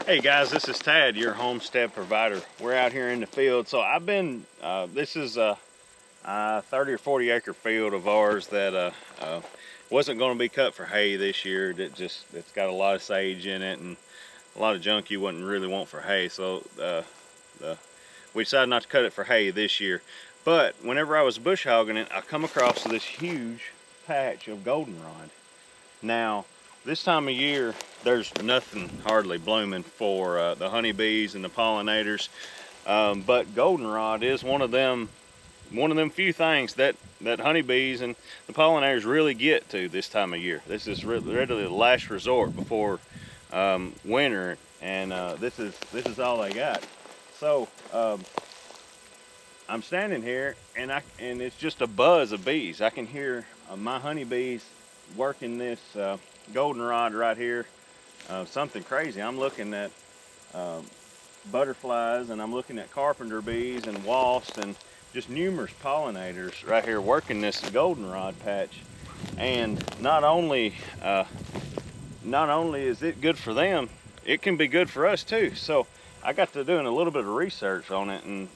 Hey guys, this is Tad, your homestead provider. We're out here in the field. So I've been, this is a 30 or 40 acre field of ours that wasn't going to be cut for hay this year. It's got a lot of sage in it and a lot of junk you wouldn't really want for hay. So we decided not to cut it for hay this year. But whenever I was bush hogging it, I come across this huge patch of goldenrod. Now, this time of year, there's nothing hardly blooming for the honeybees and the pollinators, but goldenrod is one of them few things that honeybees and the pollinators really get to this time of year. This is really the last resort before winter, and this is all they got. So I'm standing here, and it's just a buzz of bees. I can hear my honeybees working this goldenrod right here. Something crazy. I'm looking at butterflies, and I'm looking at carpenter bees and wasps and just numerous pollinators right here working this goldenrod patch. And not only is it good for them, it can be good for us too. So I got to doing a little bit of research on it, and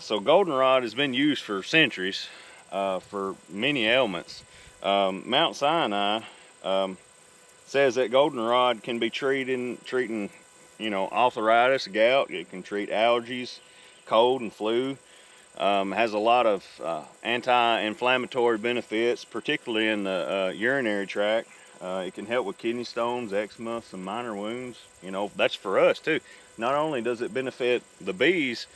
so goldenrod has been used for centuries for many ailments. Mount Sinai says that goldenrod can be treating arthritis, gout. It can treat allergies, cold and flu. Has a lot of anti-inflammatory benefits, particularly in the urinary tract. It can help with kidney stones, eczema, some minor wounds. That's for us too. Not only does it benefit the bees,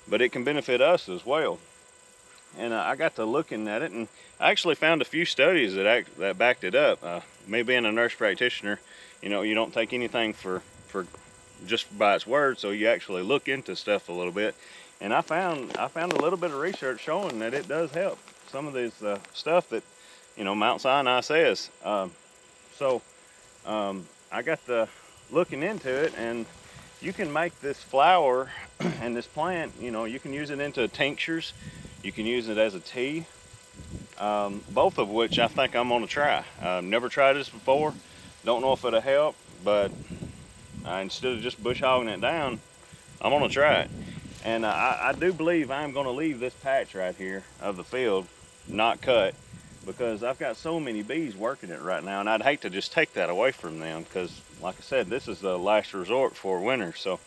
but it can benefit us as well. And I got to looking at it, and I actually found a few studies that backed it up. Me being a nurse practitioner, you don't take anything for just by its word, so you actually look into stuff a little bit. And I found a little bit of research showing that it does help some of this stuff that Mount Sinai says. So I got to looking into it, and you can make this flower and this plant. You can use it into tinctures. You can use it as a tea, both of which I think I'm gonna try. I've never tried this before. Don't know if it'll help, but instead of just bush hogging it down, I'm gonna try it. And I do believe I'm gonna leave this patch right here of the field not cut, because I've got so many bees working it right now, and I'd hate to just take that away from them, because like I said, this is the last resort for winter. So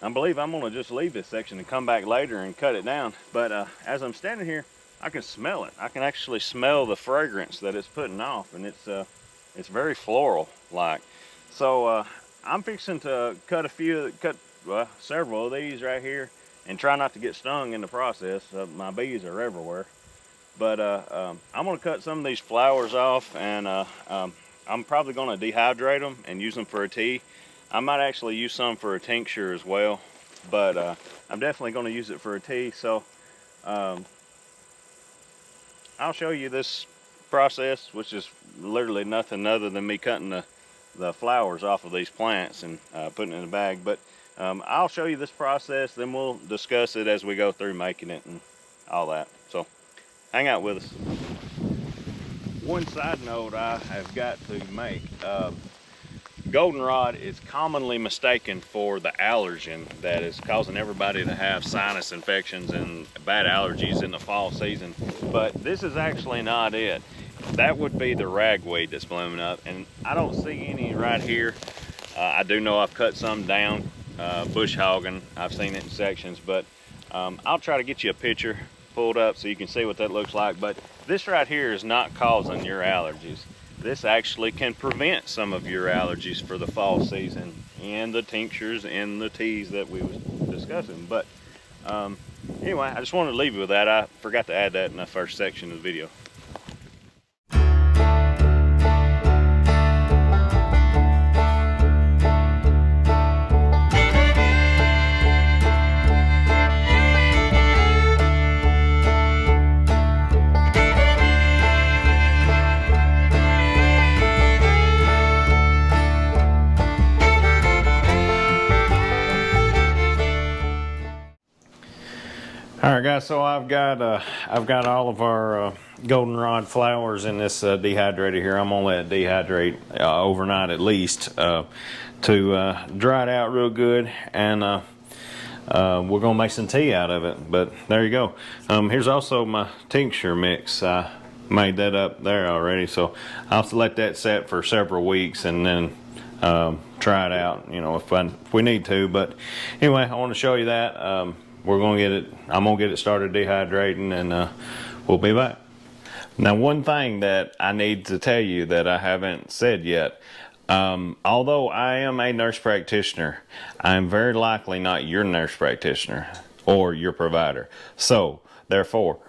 I believe I'm gonna just leave this section and come back later and cut it down. But as I'm standing here, I can smell it. I can actually smell the fragrance that it's putting off, and it's very floral like. So I'm fixing to cut several of these right here and try not to get stung in the process. My bees are everywhere. But I'm gonna cut some of these flowers off, and I'm probably gonna dehydrate them and use them for a tea. I might actually use some for a tincture as well, but I'm definitely going to use it for a tea. So I'll show you this process, which is literally nothing other than me cutting the flowers off of these plants and putting it in a bag. But I'll show you this process, then we'll discuss it as we go through making it and all that. So hang out with us. One side note I have got to make. Goldenrod is commonly mistaken for the allergen that is causing everybody to have sinus infections and bad allergies in the fall season, but this is actually not it. That would be the ragweed that's blooming up, and I don't see any right here. I do know I've cut some down bush hogging. I've seen it in sections, but I'll try to get you a picture pulled up so you can see what that looks like. But this right here is not causing your allergies. This actually can prevent some of your allergies for the fall season and the tinctures and the teas that we was discussing. But anyway, I just wanted to leave you with that. I forgot to add that in the first section of the video. All right, guys. So I've got all of our goldenrod flowers in this dehydrator here. I'm gonna let it dehydrate overnight at least to dry it out real good, and we're gonna make some tea out of it. But there you go. Here's also my tincture mix. I made that up there already, so I'll have to let that set for several weeks and then try it out. You know, if we need to. But anyway, I want to show you that. We're gonna get it. I'm gonna get it started dehydrating, and we'll be back. Now, one thing that I need to tell you that I haven't said yet. Although I am a nurse practitioner, I'm very likely not your nurse practitioner or your provider. So, therefore,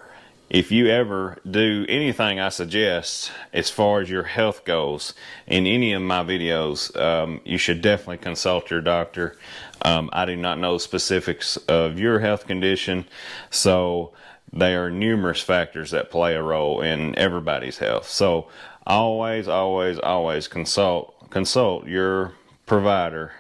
if you ever do anything I suggest as far as your health goes in any of my videos, you should definitely consult your doctor. I do not know specifics of your health condition, so there are numerous factors that play a role in everybody's health. So always consult your provider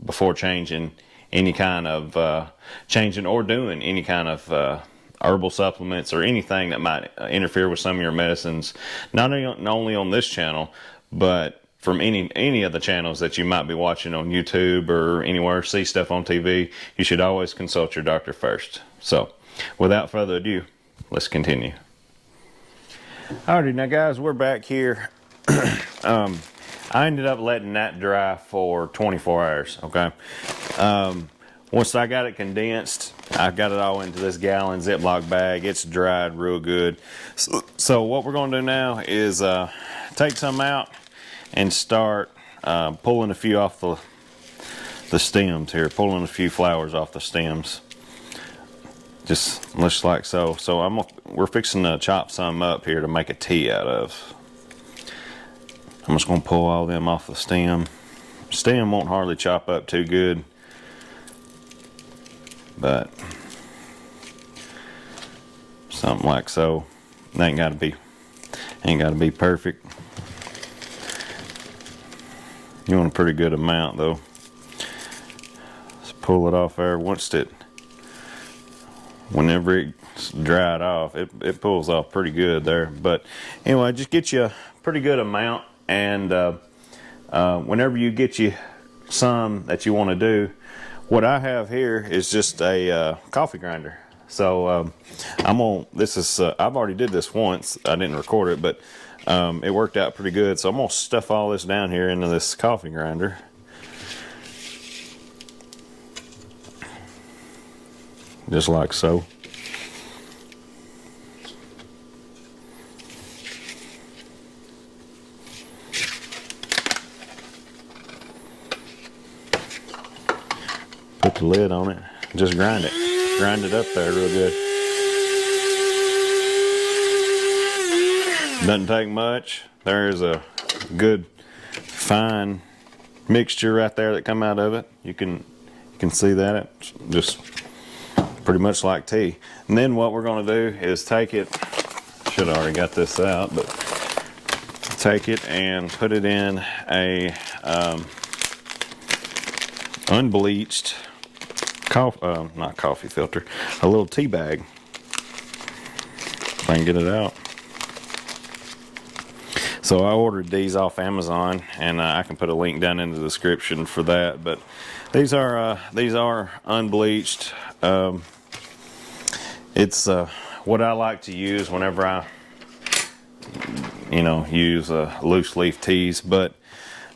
before changing any kind of changing or doing any kind of herbal supplements or anything that might interfere with some of your medicines, not only on this channel, but from any of the channels that you might be watching on YouTube or anywhere, see stuff on TV. You should always consult your doctor first. So without further ado, let's continue. Alrighty, now guys, we're back here. I ended up letting that dry for 24 hours, okay? Once I got it condensed, I got it all into this gallon Ziploc bag. It's dried real good. So what we're gonna do now is take some out and start pulling a few off the stems here, pulling a few flowers off the stems. Just like so. So we're fixing to chop some up here to make a tea out of. I'm just gonna pull all them off the stem. Stem won't hardly chop up too good, but something like so. Ain't gotta be perfect. You want a pretty good amount though. Let's pull it off there. Whenever it's dried off, it pulls off pretty good there. But anyway, just get you a pretty good amount, and whenever you get you some that you want to do, what I have here is just a coffee grinder. So I've already did this once. I didn't record it, but it worked out pretty good. So I'm gonna stuff all this down here into this coffee grinder. Just like so. Put the lid on it. Just grind it. Grind it up there real good. Doesn't take much. There's a good fine mixture right there that come out of it. You can see that. It's just pretty much like tea. And then what we're going to do is take it, should have already got this out, but take it and put it in a unbleached not coffee filter, a little tea bag. If I can get it out. So I ordered these off Amazon, and I can put a link down in the description for that. But these are unbleached. It's what I like to use whenever I, use loose leaf teas. But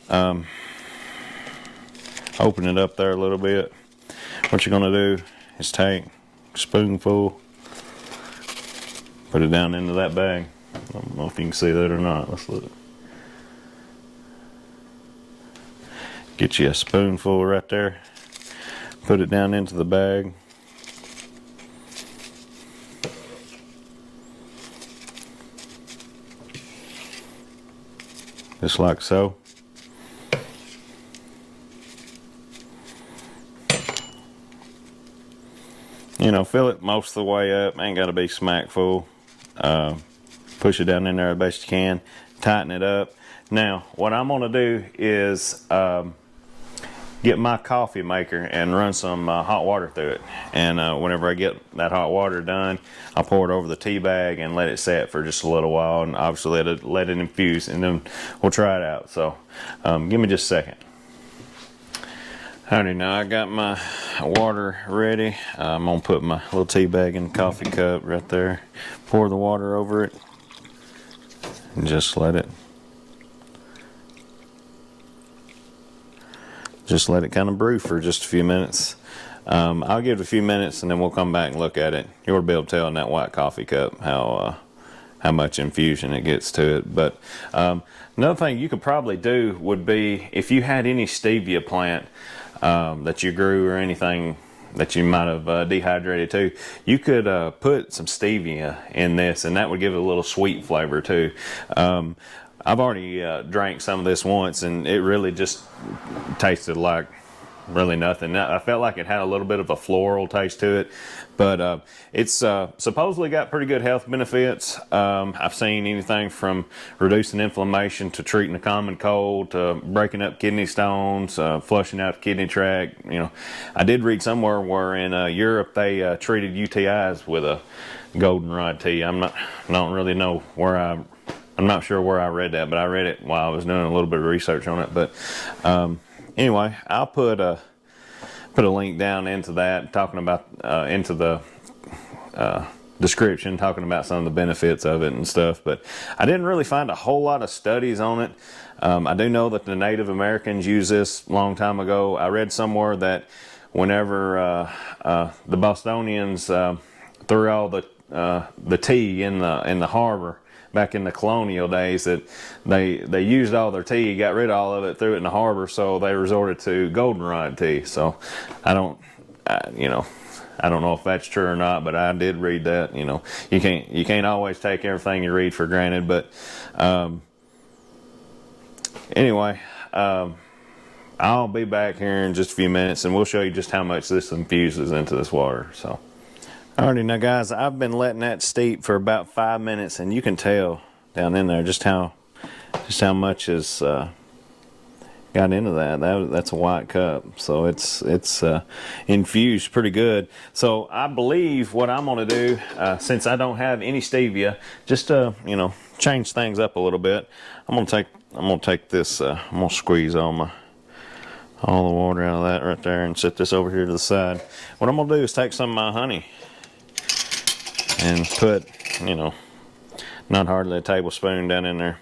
open it up there a little bit. What you're gonna do is take a spoonful, put it down into that bag. I don't know if you can see that or not. Let's look. Get you a spoonful right there. Put it down into the bag. Just like so. Fill it most of the way up. Ain't got to be smack full. Push it down in there the best you can. Tighten it up. Now, what I'm going to do is get my coffee maker and run some hot water through it. And whenever I get that hot water done, I'll pour it over the tea bag and let it set for just a little while, and obviously let it infuse, and then we'll try it out. So give me just a second. Alrighty, now I got my water ready. I'm gonna put my little tea bag in the coffee cup right there, pour the water over it, and just let it kind of brew for just a few minutes. I'll give it a few minutes and then we'll come back and look at it. You ought to be able to tell in that white coffee cup how much infusion it gets to it. But another thing you could probably do would be, if you had any stevia plant that you grew or anything that you might have dehydrated too, you could put some stevia in this, and that would give it a little sweet flavor too. I've already drank some of this once, and it really just tasted like really nothing. I felt like it had a little bit of a floral taste to it, but it's supposedly got pretty good health benefits. I've seen anything from reducing inflammation to treating a common cold to breaking up kidney stones, flushing out the kidney tract. You know, I did read somewhere where in Europe they treated UTIs with a goldenrod tea. I don't really know where I'm not sure where I read that, but I read it while I was doing a little bit of research on it. But anyway, I'll put a link down into that, talking about into the description, talking about some of the benefits of it and stuff. But I didn't really find a whole lot of studies on it. I do know that the Native Americans used this a long time ago. I read somewhere that whenever the Bostonians threw all the tea in the harbor back in the colonial days, that they used all their tea, got rid of all of it, threw it in the harbor, so they resorted to goldenrod tea. So I don't know if that's true or not, but I did read that. You know, you can't always take everything you read for granted. But anyway, I'll be back here in just a few minutes, and we'll show you just how much this infuses into this water. So. Alrighty, now guys, I've been letting that steep for about 5 minutes, and you can tell down in there just how much has got into that. That's a white cup, so it's infused pretty good. So I believe what I'm gonna do, since I don't have any stevia, just change things up a little bit. I'm gonna take this. I'm gonna squeeze all the water out of that right there and set this over here to the side. What I'm gonna do is take some of my honey and put, not hardly a tablespoon down in there.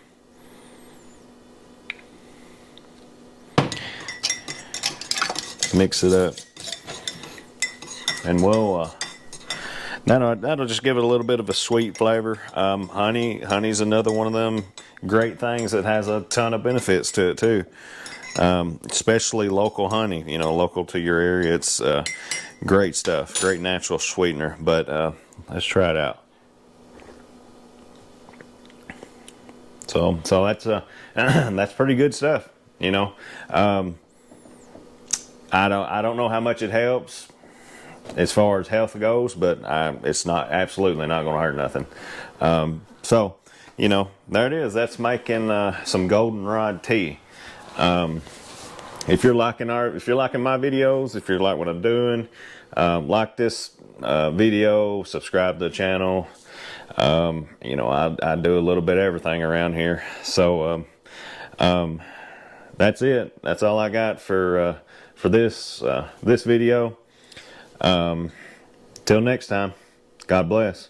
Mix it up, and we'll that'll just give it a little bit of a sweet flavor. Honey's another one of them great things that has a ton of benefits to it too. Especially local honey, local to your area. It's great stuff, great natural sweetener. But let's try it out. So that's that's pretty good stuff. I don't know how much it helps as far as health goes, but it's absolutely not going to hurt nothing. So there it is. That's making some goldenrod tea. If you're liking my videos, if you like what I'm doing, like this video, subscribe to the channel. I do a little bit of everything around here. So that's it. That's all I got for this video. Till next time, God bless.